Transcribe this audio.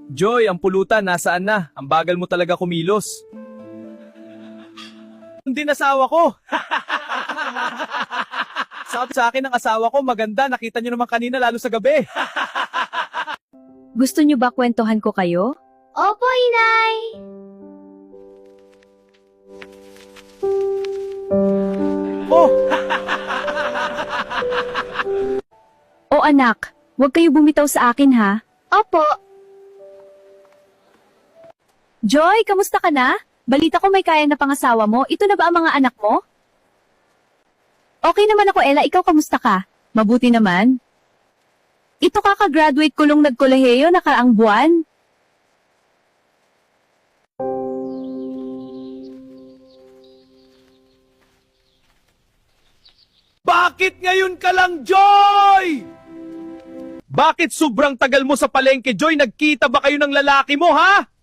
Joy, ang pulutan, nasaan na? Ang bagal mo talaga kumilos. Hindi asawa ko. Sabi sa akin ng asawa ko, maganda, nakita niyo naman kanina lalo sa gabi. Gusto niyo ba kwentuhan ko kayo? Opo, inay! Oh, O anak, huwag kayo bumitaw sa akin ha. Opo, Joy, kamusta ka na? Balita ko may kaya na pangasawa mo. Ito na ba ang mga anak mo? Okay naman ako, Ella. Ikaw kamusta ka? Mabuti naman. Ito kaka-graduate ko lang nagkolehiyo nakaraang buwan. bakit ngayon ka lang, Joy? Bakit sobrang tagal mo sa palengke, Joy? Nagkita ba kayo ng lalaki mo, ha?